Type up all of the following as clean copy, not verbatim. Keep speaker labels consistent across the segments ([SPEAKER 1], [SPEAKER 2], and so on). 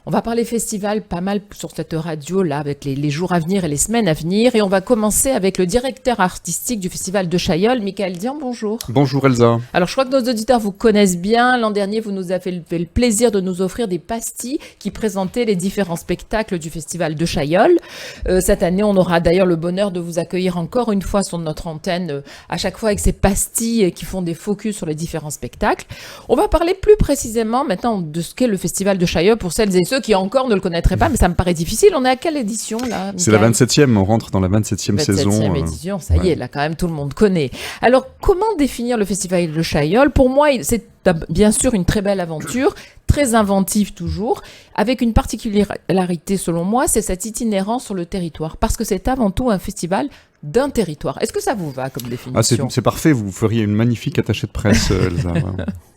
[SPEAKER 1] On va parler festival pas mal sur cette radio-là, avec les jours à venir et les semaines à venir. Et on va commencer avec le directeur artistique du festival de Chaillol, Michael Dian, bonjour.
[SPEAKER 2] Bonjour Elsa.
[SPEAKER 1] Alors je crois que nos auditeurs vous connaissent bien. L'an dernier, vous nous avez fait le plaisir de nous offrir des pastilles qui présentaient les différents spectacles du festival de Chaillol. Cette année, on aura d'ailleurs le bonheur de vous accueillir encore une fois sur notre antenne, à chaque fois avec ces pastilles qui font des focus sur les différents spectacles. On va parler plus précisément maintenant de ce qu'est le festival de Chaillol pour celles et ceux qui encore ne le connaîtraient pas, mais ça me paraît difficile. On est à quelle édition là,
[SPEAKER 2] C'est la 27e, on rentre dans la 27e saison.
[SPEAKER 1] 27e édition, ça y est, là quand même tout le monde connaît. Alors comment définir le festival de Chaillol? Pour moi, c'est bien sûr une très belle aventure, très inventive toujours, avec une particularité selon moi, c'est cette itinérance sur le territoire, parce que c'est avant tout un festival d'un territoire. Est-ce que ça vous va comme définition?
[SPEAKER 2] C'est parfait, vous feriez une magnifique attachée de presse, Elsa.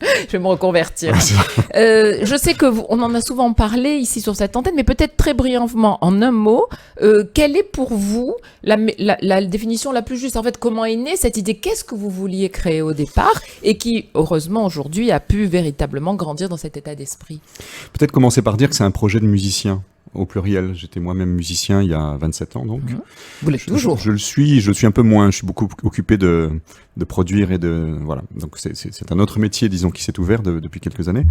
[SPEAKER 1] Je vais me reconvertir. Je sais on en a souvent parlé ici sur cette antenne, mais peut-être très brièvement, en un mot, quelle est pour vous la définition la plus juste? En fait, comment est née cette idée? Qu'est-ce que vous vouliez créer au départ et qui, heureusement, aujourd'hui, a pu véritablement grandir dans cet état d'esprit?
[SPEAKER 2] Peut-être commencer par dire que c'est un projet de musicien. Au pluriel, j'étais moi-même musicien il y a 27 ans donc.
[SPEAKER 1] Vous l'êtes toujours.
[SPEAKER 2] Je le suis un peu moins, je suis beaucoup occupé de produire et voilà. Donc c'est un autre métier, disons, qui s'est ouvert depuis quelques années.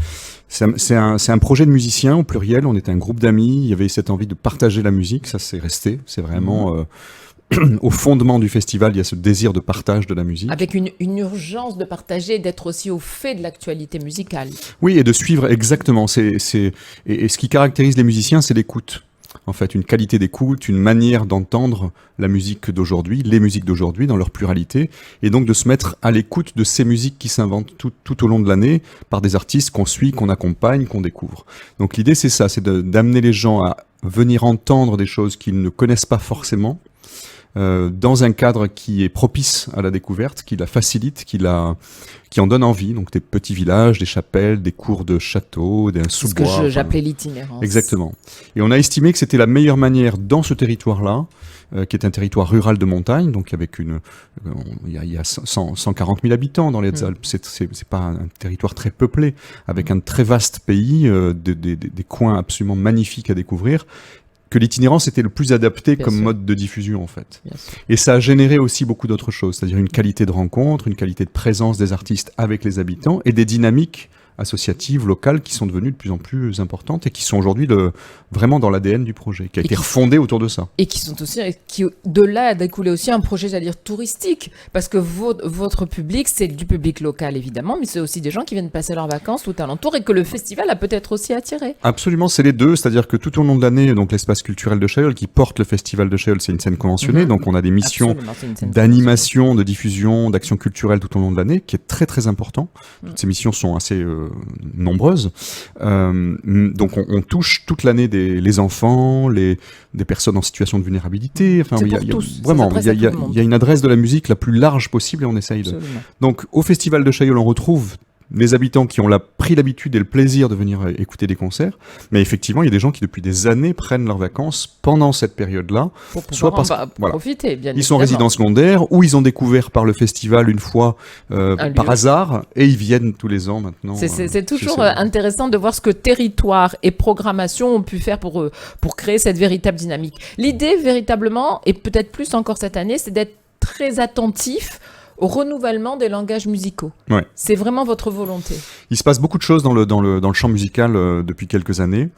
[SPEAKER 2] C'est un projet de musicien au pluriel, on était un groupe d'amis, il y avait cette envie de partager la musique, ça c'est resté, c'est vraiment... au fondement du festival, il y a ce désir de partage de la musique.
[SPEAKER 1] Avec une urgence de partager, d'être aussi au fait de l'actualité musicale.
[SPEAKER 2] Oui, et de suivre exactement. Et ce qui caractérise les musiciens, c'est l'écoute. En fait, une qualité d'écoute, une manière d'entendre la musique d'aujourd'hui, les musiques d'aujourd'hui dans leur pluralité, et donc de se mettre à l'écoute de ces musiques qui s'inventent tout au long de l'année par des artistes qu'on suit, qu'on accompagne, qu'on découvre. Donc l'idée, c'est ça, c'est d'amener les gens à venir entendre des choses qu'ils ne connaissent pas forcément, dans un cadre qui est propice à la découverte, qui la facilite, qui en donne envie. Donc des petits villages, des chapelles, des cours de châteaux, des sous-bois.
[SPEAKER 1] C'est ce que j'appelais l'itinérance.
[SPEAKER 2] Exactement. Et on a estimé que c'était la meilleure manière dans ce territoire-là, qui est un territoire rural de montagne, donc avec il y a 140 000 habitants dans les Alpes. C'est pas un territoire très peuplé, avec un très vaste pays, des coins absolument magnifiques à découvrir, que l'itinérance était le plus adapté comme mode de diffusion en fait. Et ça a généré aussi beaucoup d'autres choses, c'est-à-dire une qualité de rencontre, une qualité de présence des artistes avec les habitants et des dynamiques associatives, locales, qui sont devenues de plus en plus importantes et qui sont aujourd'hui vraiment dans l'ADN du projet, qui a été refondé autour de ça.
[SPEAKER 1] Et qui sont aussi, de là a découlé aussi un projet, j'allais dire, touristique, parce que votre public, c'est du public local évidemment, mais c'est aussi des gens qui viennent passer leurs vacances tout alentour et que le festival a peut-être aussi attiré.
[SPEAKER 2] Absolument, c'est les deux, c'est-à-dire que tout au long de l'année, donc l'espace culturel de Chaillol qui porte le festival de Chaillol, c'est une scène conventionnée, donc on a des missions d'animation, de diffusion, d'action culturelle tout au long de l'année, qui est très très important. Toutes ces missions sont assez nombreuses. Donc on touche toute l'année les enfants, des personnes en situation de vulnérabilité. Enfin, il y a une adresse de la musique la plus large possible et on essaye de... Donc au Festival de Chaillol, on retrouve les habitants qui ont pris l'habitude et le plaisir de venir écouter des concerts, mais effectivement, il y a des gens qui depuis des années prennent leurs vacances pendant cette période-là,
[SPEAKER 1] soit parce qu'ils profiter, bien
[SPEAKER 2] ils sont résidents secondaires ou ils ont découvert par le festival une fois par hasard et ils viennent tous les ans maintenant.
[SPEAKER 1] C'est toujours intéressant de voir ce que territoire et programmation ont pu faire pour créer cette véritable dynamique. L'idée véritablement, et peut-être plus encore cette année, c'est d'être très attentif au renouvellement des langages musicaux.
[SPEAKER 2] Ouais.
[SPEAKER 1] C'est vraiment votre volonté.
[SPEAKER 2] Il se passe beaucoup de choses dans le champ musical depuis quelques années.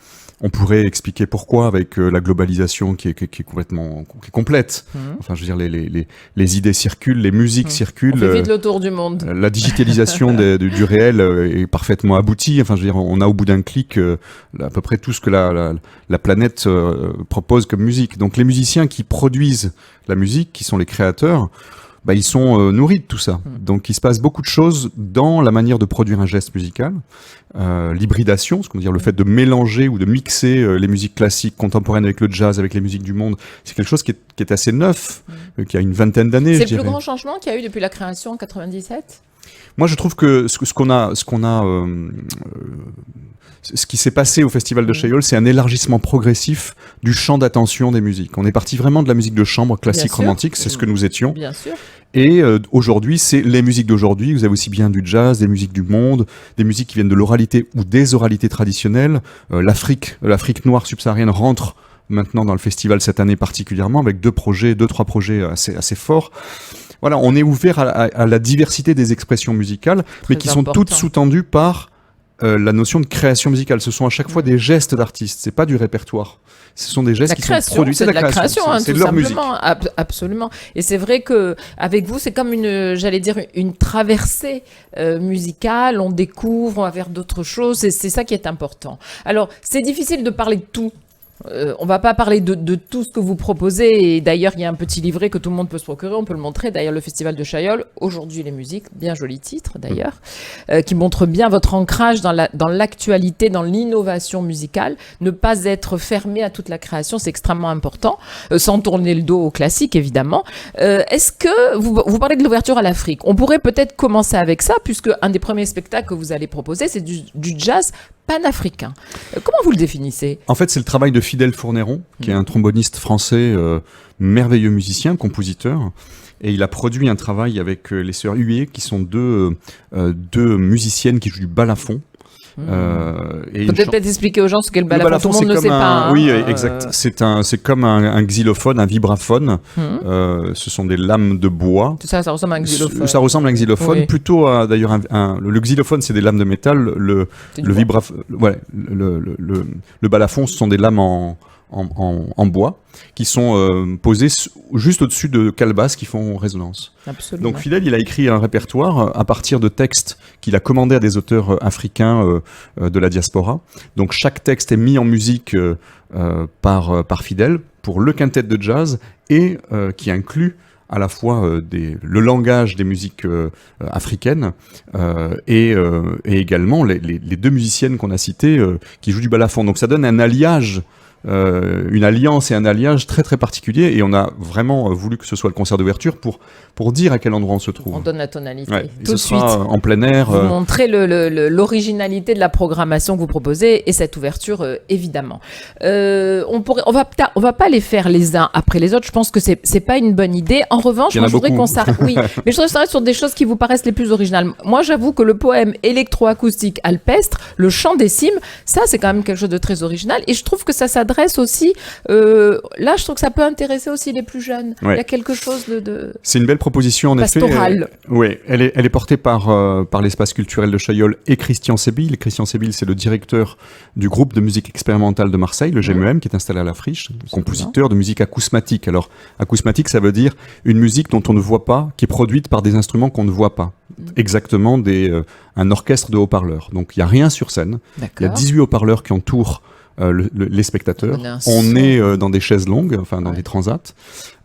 [SPEAKER 2] On pourrait expliquer pourquoi avec la globalisation qui est complètement complète. Enfin, je veux dire, les idées circulent, les musiques circulent.
[SPEAKER 1] On fait vite le tour du monde.
[SPEAKER 2] La digitalisation du réel est parfaitement aboutie. Enfin, je veux dire, on a au bout d'un clic à peu près tout ce que la planète propose comme musique. Donc, les musiciens qui produisent la musique, qui sont les créateurs, ils sont nourris de tout ça. Donc il se passe beaucoup de choses dans la manière de produire un geste musical. L'hybridation, ce qu'on veut dire, le fait de mélanger ou de mixer les musiques classiques, contemporaines avec le jazz, avec les musiques du monde, c'est quelque chose qui est assez neuf, qui a une vingtaine d'années.
[SPEAKER 1] C'est le plus grand changement qu'il y a eu depuis la création en 97 ?
[SPEAKER 2] Moi, je trouve que ce qu'on a ce qui s'est passé au Festival de Chaillol, c'est un élargissement progressif du champ d'attention des musiques. On est parti vraiment de la musique de chambre classique romantique, c'est ce que nous étions.
[SPEAKER 1] Bien sûr.
[SPEAKER 2] Et aujourd'hui, c'est les musiques d'aujourd'hui. Vous avez aussi bien du jazz, des musiques du monde, des musiques qui viennent de l'oralité ou des oralités traditionnelles. L'Afrique noire subsaharienne rentre maintenant dans le festival cette année particulièrement, avec deux, trois projets assez forts. Voilà, on est ouvert à la diversité des expressions musicales, mais qui sont toutes sous-tendues par la notion de création musicale. Ce sont à chaque fois des gestes d'artistes, c'est pas du répertoire. Ce sont des gestes qui sont produits.
[SPEAKER 1] C'est de la création,
[SPEAKER 2] c'est de leur musique.
[SPEAKER 1] Absolument. Et c'est vrai que avec vous, c'est comme une traversée musicale. On découvre, on va vers d'autres choses. C'est ça qui est important. Alors, c'est difficile de parler de tout. On va pas parler de tout ce que vous proposez, et d'ailleurs il y a un petit livret que tout le monde peut se procurer, on peut le montrer, d'ailleurs le Festival de Chaillol, aujourd'hui les musiques, bien joli titre d'ailleurs, qui montre bien votre ancrage dans l'actualité, dans l'innovation musicale, ne pas être fermé à toute la création, c'est extrêmement important, sans tourner le dos au classique évidemment. Est-ce que vous parlez de l'ouverture à l'Afrique, on pourrait peut-être commencer avec ça, puisque un des premiers spectacles que vous allez proposer, c'est du jazz panafricain. Comment vous le définissez?
[SPEAKER 2] En fait, c'est le travail de Fidèle Fournéron, qui est un tromboniste français, merveilleux musicien, compositeur. Et il a produit un travail avec les sœurs Huet, qui sont deux musiciennes qui jouent du balafon.
[SPEAKER 1] Peut-être expliquer aux gens ce qu'est le balafon. Tout le monde ne sait pas.
[SPEAKER 2] Oui, exact. C'est comme un xylophone, un vibraphone. Ce sont des lames de bois.
[SPEAKER 1] Ça ressemble à un xylophone.
[SPEAKER 2] Ça ressemble à un xylophone. Oui. Plutôt d'ailleurs, le xylophone, c'est des lames de métal. Le balafon, ce sont des lames en bois qui sont posées juste au-dessus de calebasses qui font résonance.
[SPEAKER 1] Absolument.
[SPEAKER 2] Donc Fidèle, il a écrit un répertoire à partir de textes qu'il a commandés à des auteurs africains de la diaspora. Donc chaque texte est mis en musique par Fidèle pour le quintet de jazz et qui inclut à la fois le langage des musiques africaines et également les deux musiciennes qu'on a citées qui jouent du balafon. Donc ça donne un alliage, une alliance et un alliage très très particulier, et on a vraiment voulu que ce soit le concert d'ouverture pour dire à quel endroit on se trouve.
[SPEAKER 1] On donne la tonalité.
[SPEAKER 2] Ouais,
[SPEAKER 1] tout de suite.
[SPEAKER 2] En plein air.
[SPEAKER 1] Vous montrez l'originalité de la programmation que vous proposez et cette ouverture évidemment. On va pas les faire les uns après les autres. Je pense que c'est pas une bonne idée. En revanche, moi, je voudrais qu'on s'arrête. Oui, mais je voudrais s'arrêter sur des choses qui vous paraissent les plus originales. Moi, j'avoue que le poème électroacoustique alpestre, le chant des cimes, ça c'est quand même quelque chose de très original, et je trouve que ça s'adresse aussi. Là, je trouve que ça peut intéresser aussi les plus jeunes. Ouais. Il y a quelque chose de...
[SPEAKER 2] C'est une belle proposition en
[SPEAKER 1] pastorale.
[SPEAKER 2] Effet. Oui, elle est portée par l'espace culturel de Chaillol et Christian Sébille. Christian Sébille, c'est le directeur du groupe de musique expérimentale de Marseille, le GMEM, qui est installé à la Friche, compositeur de musique acousmatique. Alors, acousmatique, ça veut dire une musique dont on ne voit pas, qui est produite par des instruments qu'on ne voit pas. Exactement un orchestre de haut-parleurs. Donc, il n'y a rien sur scène. Il y a 18 haut-parleurs qui entourent les spectateurs. On est dans des chaises longues, enfin dans des transats.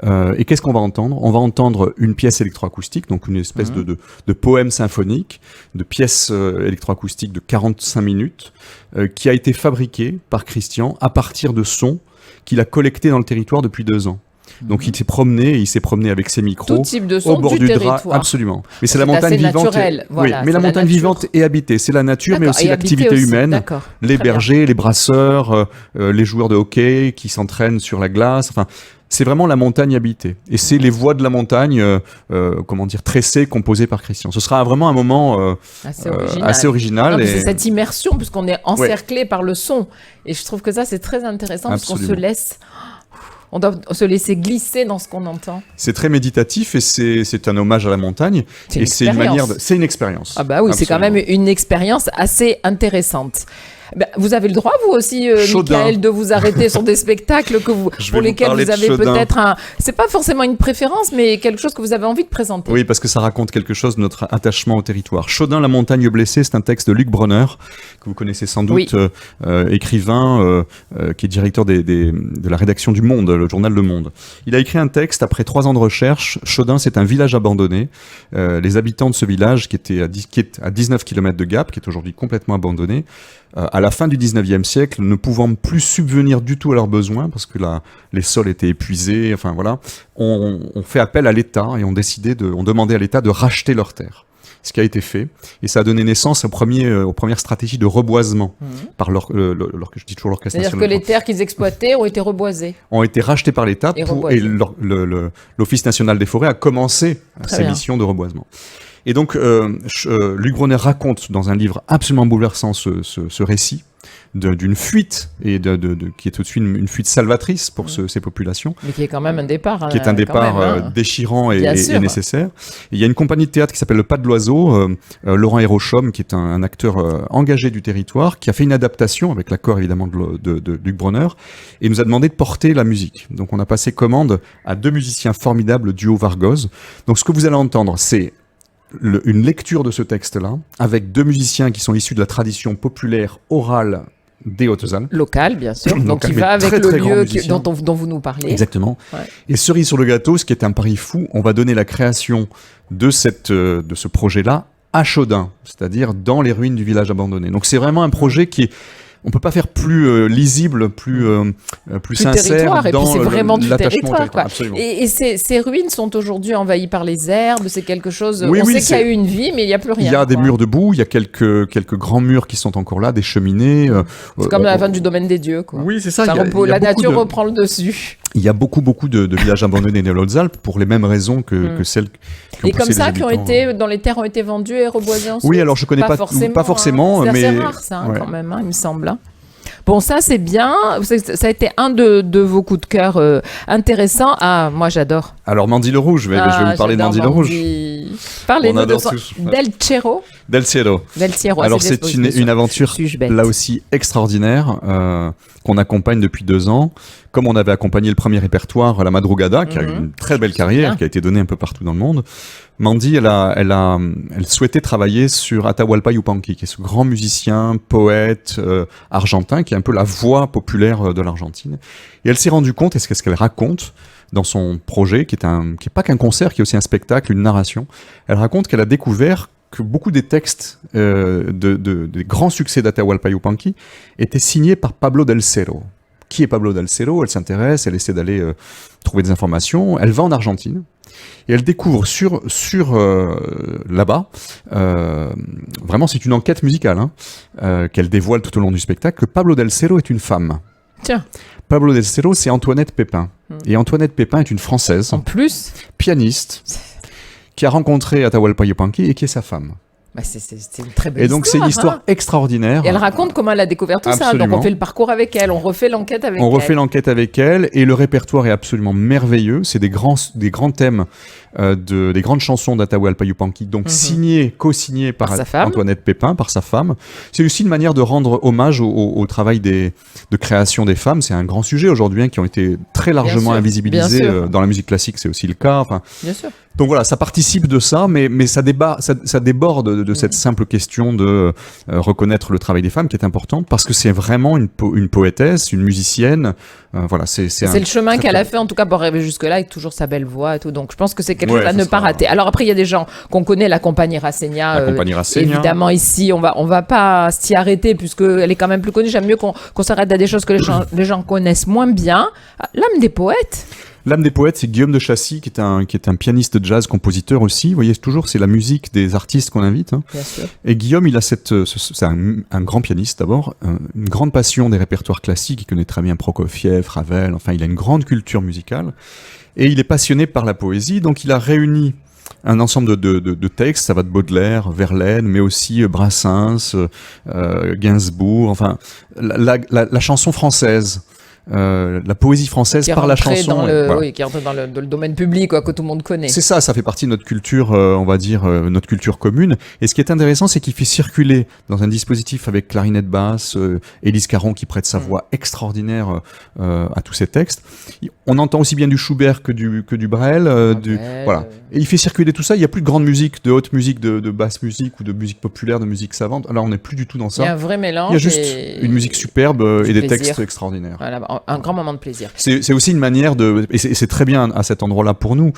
[SPEAKER 2] Et qu'est-ce qu'on va entendre? On va entendre une pièce électroacoustique, donc une espèce de poème symphonique, de pièce électroacoustique de 45 minutes, qui a été fabriquée par Christian à partir de sons qu'il a collectés dans le territoire depuis 2 ans. Donc il s'est promené avec ses micros
[SPEAKER 1] tout type de son
[SPEAKER 2] au bord du drap, absolument. Mais c'est la montagne vivante.
[SPEAKER 1] Voilà,
[SPEAKER 2] oui, mais la montagne vivante est habitée, c'est la nature, mais aussi l'activité humaine. Les bergers, les brasseurs, les joueurs de hockey qui s'entraînent sur la glace. Enfin, c'est vraiment la montagne habitée. Et c'est les voix de la montagne, tressées, composées par Christian. Ce sera vraiment un moment assez original.
[SPEAKER 1] C'est cette immersion, puisqu'on est encerclé par le son. Et je trouve que ça, c'est très intéressant, parce qu'on se laisse... On doit se laisser glisser dans ce qu'on entend. C'est
[SPEAKER 2] très méditatif, et c'est un hommage à la montagne. C'est une expérience.
[SPEAKER 1] Ah bah oui, c'est quand même une expérience assez intéressante. Ben, vous avez le droit, vous aussi, Michael, de vous arrêter sur des spectacles pour lesquels vous avez peut-être c'est pas forcément une préférence, mais quelque chose que vous avez envie de présenter.
[SPEAKER 2] Oui, parce que ça raconte quelque chose de notre attachement au territoire. Chaudin, la montagne blessée, c'est un texte de Luc Bronner, que vous connaissez sans doute, écrivain, qui est directeur de la rédaction du Monde, le journal Le Monde. Il a écrit un texte après 3 ans de recherche. Chaudin, c'est un village abandonné. Les habitants de ce village, qui est à 19 km de Gap, qui est aujourd'hui complètement abandonné, à la fin du 19e siècle, ne pouvant plus subvenir du tout à leurs besoins, parce que les sols étaient épuisés, enfin voilà, on fait appel à l'État et on demandait à l'État de racheter leurs terres. ce qui a été fait. Et ça a donné naissance aux premières stratégies de reboisement par je dis toujours l'Orchestre
[SPEAKER 1] national. C'est-à-dire que les terres qu'ils exploitaient ont été reboisées.
[SPEAKER 2] Ont été rachetées par l'État et l'Office national des forêts a commencé ses missions de reboisement. Et donc, Luc Bronner raconte dans un livre absolument bouleversant ce récit d'une fuite, et qui est tout de suite une fuite salvatrice pour ces populations.
[SPEAKER 1] Mais qui est quand même un départ.
[SPEAKER 2] Qui est un départ déchirant et nécessaire. Et il y a une compagnie de théâtre qui s'appelle Le Pas de l'Oiseau, Laurent Hérochom, qui est un acteur engagé du territoire, qui a fait une adaptation, avec l'accord évidemment de Luc Bronner, et nous a demandé de porter la musique. Donc on a passé commande à 2 musiciens formidables, le duo Vargoz. Donc ce que vous allez entendre, c'est une lecture de ce texte-là, avec 2 musiciens qui sont issus de la tradition populaire orale des Hautes-Alpes.
[SPEAKER 1] Local, bien sûr. Donc il va avec le lieu dont vous nous parlez.
[SPEAKER 2] Exactement. Ouais. Et cerise sur le gâteau, ce qui est un pari fou, on va donner la création de ce projet-là à Chaudun, c'est-à-dire dans les ruines du village abandonné. Donc c'est vraiment un projet qui est... On peut pas faire plus lisible, plus sincère
[SPEAKER 1] dans et puis c'est vraiment du territoire. Quoi.
[SPEAKER 2] Absolument.
[SPEAKER 1] Et ces ruines sont aujourd'hui envahies par les herbes. C'est quelque chose. On sait qu'il y a eu une vie, mais il n'y a plus rien.
[SPEAKER 2] Il y a des murs debout. Il y a quelques grands murs qui sont encore là, des cheminées.
[SPEAKER 1] C'est comme la fin du domaine des dieux. Quoi.
[SPEAKER 2] Oui, c'est ça.
[SPEAKER 1] La nature reprend le dessus.
[SPEAKER 2] Il y a beaucoup de villages abandonnés dans les Hautes-Alpes pour les mêmes raisons que celles qui ont poussé les habitants.
[SPEAKER 1] Et comme ça, dont les terres ont été vendues et reboisées ensuite.
[SPEAKER 2] Oui, alors je connais pas forcément,
[SPEAKER 1] mais
[SPEAKER 2] c'est
[SPEAKER 1] assez rare ça, quand même, il me semble. Bon, ça c'est bien. Ça a été un de vos coups de cœur intéressants. Ah, moi j'adore.
[SPEAKER 2] Alors Mandy le Rouge, je vais vous parler de Mandy le Rouge.
[SPEAKER 1] Parlez-nous de son... Del Cielo.
[SPEAKER 2] Alors c'est une aventure là aussi extraordinaire qu'on accompagne depuis 2 ans. Comme on avait accompagné le premier répertoire à la Madrugada, qui a eu une très belle carrière, qui a été donnée un peu partout dans le monde, Mandy, elle souhaitait travailler sur Atahualpa Yupanqui, qui est ce grand musicien, poète argentin, qui est un peu la voix populaire de l'Argentine. Et elle s'est rendue compte, et c'est ce qu'elle raconte dans son projet, qui est pas qu'un concert, qui est aussi un spectacle, une narration. Elle raconte qu'elle a découvert que beaucoup des textes des grands succès d'Atahualpa Yupanqui étaient signés par Pablo del Cerro. Qui est Pablo del Cerro? Elle s'intéresse, elle essaie d'aller trouver des informations. Elle va en Argentine et elle découvre là-bas, vraiment c'est une enquête musicale qu'elle dévoile tout au long du spectacle, que Pablo del Cerro est une femme.
[SPEAKER 1] Tiens.
[SPEAKER 2] Pablo del Cerro, c'est Antoinette Pépin. Et Antoinette Pépin est une Française.
[SPEAKER 1] En plus.
[SPEAKER 2] Pianiste, qui a rencontré Atahualpa Yupanqui et qui est sa femme.
[SPEAKER 1] Bah c'est une très belle histoire.
[SPEAKER 2] Et donc c'est une histoire extraordinaire.
[SPEAKER 1] Et elle raconte comment elle a découvert tout ça. Donc on fait le parcours avec elle, on refait l'enquête avec elle.
[SPEAKER 2] On refait l'enquête avec elle et le répertoire est absolument merveilleux. C'est des grands thèmes, des grandes chansons d'Atahualpa Yupanqui, donc co-signés par Antoinette Pépin, par sa femme. C'est aussi une manière de rendre hommage au travail de création des femmes. C'est un grand sujet aujourd'hui qui ont été très largement invisibilisés. Dans la musique classique, c'est aussi le cas. Enfin,
[SPEAKER 1] bien sûr.
[SPEAKER 2] Donc voilà, ça participe de ça, mais ça déborde de cette simple question de reconnaître le travail des femmes, qui est importante, parce que c'est vraiment une poétesse, une musicienne. Voilà, c'est
[SPEAKER 1] le chemin qu'elle a fait, en tout cas, pour arriver jusque-là, avec toujours sa belle voix et tout. Donc je pense que c'est quelque chose à ne pas rater. Alors après, il y a des gens qu'on connaît, la compagnie Rasseña. Évidemment, ici, on va pas s'y arrêter, puisqu'elle est quand même plus connue. J'aime mieux qu'on s'arrête à des choses que les gens connaissent moins bien. L'âme des poètes.
[SPEAKER 2] L'âme des poètes, c'est Guillaume de Chassis, qui est un pianiste de jazz, compositeur aussi. Vous voyez, toujours, c'est la musique des artistes qu'on invite.
[SPEAKER 1] Bien sûr.
[SPEAKER 2] Et Guillaume, il a c'est un grand pianiste d'abord, une grande passion des répertoires classiques. Il connaît très bien Prokofiev, Ravel. Enfin, il a une grande culture musicale. Et il est passionné par la poésie. Donc, il a réuni un ensemble de textes. Ça va de Baudelaire, Verlaine, mais aussi Brassens, Gainsbourg. Enfin, la chanson française. La poésie française par la chanson.
[SPEAKER 1] Qui est entrée dans le domaine public, que tout le monde connaît.
[SPEAKER 2] C'est ça fait partie de notre culture, on va dire, notre culture commune. Et ce qui est intéressant, c'est qu'il fait circuler dans un dispositif avec clarinette basse, Élise Caron qui prête sa voix extraordinaire à tous ces textes. On entend aussi bien du Schubert que du Brel. Voilà. Et il fait circuler tout ça. Il n'y a plus de grande musique, de haute musique, de basse musique ou de musique populaire, de musique savante. Alors on n'est plus du tout dans ça.
[SPEAKER 1] Il y a un vrai mélange.
[SPEAKER 2] Il y a juste une musique superbe et des textes extraordinaires.
[SPEAKER 1] Voilà, un grand moment de plaisir.
[SPEAKER 2] C'est aussi une manière et c'est très bien à cet endroit-là pour nous,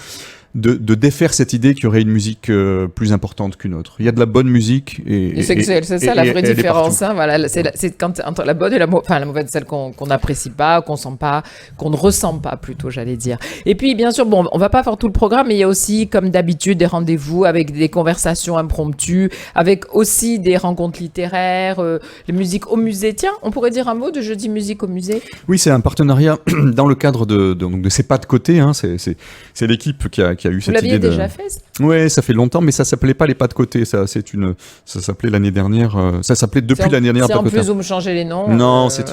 [SPEAKER 2] de défaire cette idée qu'il y aurait une musique plus importante qu'une autre. Il y a de la bonne musique
[SPEAKER 1] c'est ça la vraie différence. Hein, voilà, c'est quand entre la bonne et la mauvaise, celle qu'on n'apprécie pas, qu'on sent pas, qu'on ne ressent pas plutôt, j'allais dire. Et puis bien sûr, bon, on va pas faire tout le programme, mais il y a aussi, comme d'habitude, des rendez-vous avec des conversations impromptues, avec aussi des rencontres littéraires, les musiques au musée. Tiens, on pourrait dire un mot de jeudi musique au musée?
[SPEAKER 2] Oui, c'est un partenariat dans le cadre de ces pas de côté. Hein, c'est l'équipe qui a eu cette idée.
[SPEAKER 1] Vous l'aviez déjà fait?
[SPEAKER 2] Oui, ça fait longtemps, mais ça s'appelait pas les pas de côté. Ça s'appelait l'année dernière. Ça s'appelait depuis l'année dernière.
[SPEAKER 1] C'est en plus vous me changez les noms.
[SPEAKER 2] Non, c'est tout.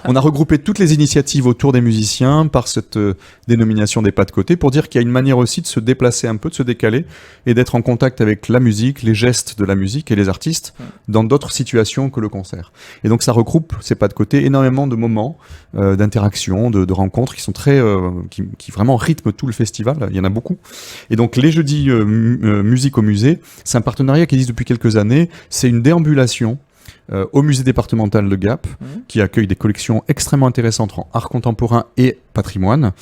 [SPEAKER 2] On a regroupé toutes les initiatives autour des musiciens par cette dénomination des pas de côté pour dire qu'il y a une manière aussi de se déplacer un peu, de se décaler et d'être en contact avec la musique, les gestes de la musique et les artistes dans d'autres situations que le concert. Et donc ça regroupe ces pas de côté énormément de moments d'interaction, de rencontres qui sont qui vraiment rythment tout le festival. Il y en a beaucoup. Et donc les jeudis musique au musée, c'est un partenariat qui existe depuis quelques années. C'est une déambulation au musée départemental de Gap, qui accueille des collections extrêmement intéressantes en art contemporain et patrimoine,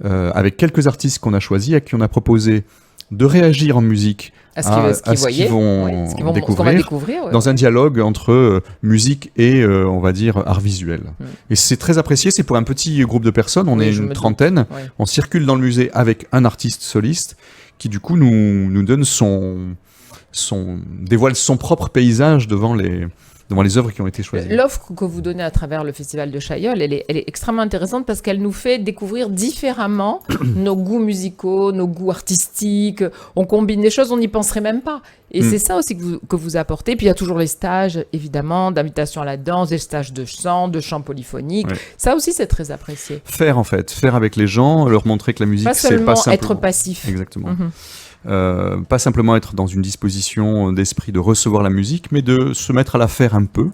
[SPEAKER 2] avec quelques artistes qu'on a choisis, à qui on a proposé de réagir en musique à ce qu'ils vont découvrir, dans un dialogue entre musique et, on va dire, art visuel. Et c'est très apprécié, c'est pour un petit groupe de personnes, on est une trentaine, on circule dans le musée avec un artiste soliste, qui du coup nous donne dévoile son propre paysage devant les œuvres qui ont été choisies.
[SPEAKER 1] L'offre que vous donnez à travers le Festival de Chaillol, elle est extrêmement intéressante parce qu'elle nous fait découvrir différemment nos goûts musicaux, nos goûts artistiques. On combine des choses, on n'y penserait même pas. Et c'est ça aussi que vous apportez. Puis il y a toujours les stages, évidemment, d'invitation à la danse, des stages de chant polyphonique. Ça aussi, c'est très apprécié.
[SPEAKER 2] Faire avec les gens, leur montrer que la musique, c'est pas simplement
[SPEAKER 1] être passif.
[SPEAKER 2] Exactement. Pas simplement être dans une disposition d'esprit de recevoir la musique, mais de se mettre à la faire un peu,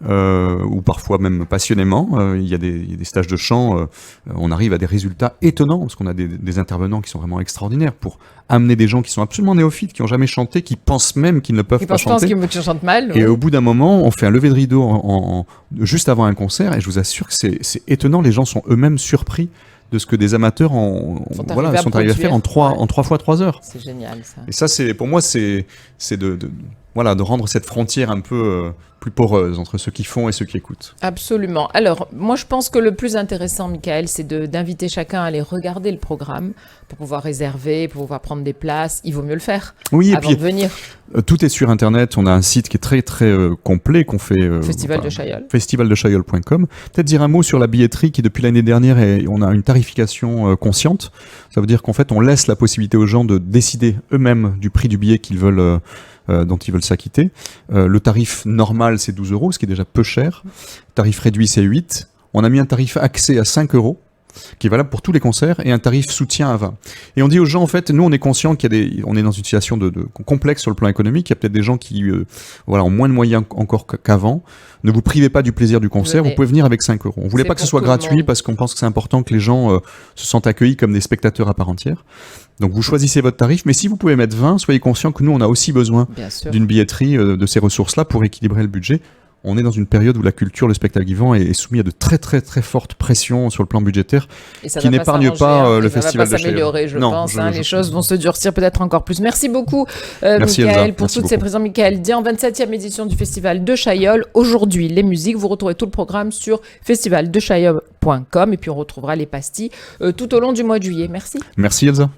[SPEAKER 2] ou parfois même passionnément. Il y a des stages de chant, on arrive à des résultats étonnants, parce qu'on a des intervenants qui sont vraiment extraordinaires pour amener des gens qui sont absolument néophytes, qui n'ont jamais chanté, qui pensent même qu'ils ne peuvent pas chanter.
[SPEAKER 1] Qu'ils chantent mal.
[SPEAKER 2] Et au bout d'un moment, on fait un lever de rideau juste avant un concert, et je vous assure que c'est étonnant, les gens sont eux-mêmes surpris de ce que des amateurs sont arrivés à faire en 3 fois 3 heures.
[SPEAKER 1] C'est génial, ça.
[SPEAKER 2] Et ça, pour moi, c'est de rendre cette frontière un peu plus poreuse entre ceux qui font et ceux qui écoutent.
[SPEAKER 1] Absolument. Alors, moi, je pense que le plus intéressant, Michael, c'est d'inviter chacun à aller regarder le programme pour pouvoir réserver, pour pouvoir prendre des places. Il vaut mieux le faire avant de venir.
[SPEAKER 2] Tout est sur Internet. On a un site qui est très, très complet qu'on fait...
[SPEAKER 1] Festival de Chaillol.
[SPEAKER 2] Festivaldechaillol.com. Peut-être dire un mot sur la billetterie qui, depuis l'année dernière, on a une tarification consciente. Ça veut dire qu'en fait, on laisse la possibilité aux gens de décider eux-mêmes du prix du billet dont ils veulent s'acquitter. Le tarif normal, c'est 12 €, ce qui est déjà peu cher. Le tarif réduit, c'est 8. On a mis un tarif accès à 5 €, qui est valable pour tous les concerts, et un tarif soutien à 20. Et on dit aux gens, en fait, nous, on est conscient on est dans une situation de complexe sur le plan économique. Il y a peut-être des gens qui ont moins de moyens encore qu'avant. Ne vous privez pas du plaisir du concert. Vous pouvez venir avec 5 €. On voulait pas que ce soit gratuit parce qu'on pense que c'est important que les gens se sentent accueillis comme des spectateurs à part entière. Donc vous choisissez votre tarif, mais si vous pouvez mettre 20, soyez conscient que nous, on a aussi besoin d'une billetterie, de ces ressources-là pour équilibrer le budget. On est dans une période où la culture, le spectacle vivant est soumis à de très très très fortes pressions sur le plan budgétaire qui n'épargnent pas le Festival de Chaillol.
[SPEAKER 1] Ça va pas s'améliorer, je pense. Les choses vont se durcir peut-être encore plus. Merci beaucoup, Michael, pour toutes ces présences. Michael Dian, 27e édition du Festival de Chaillol. Aujourd'hui, les musiques, vous retrouvez tout le programme sur festivaldechaillol.com et puis on retrouvera les pastilles tout au long du mois de juillet. Merci.
[SPEAKER 2] Merci Elsa.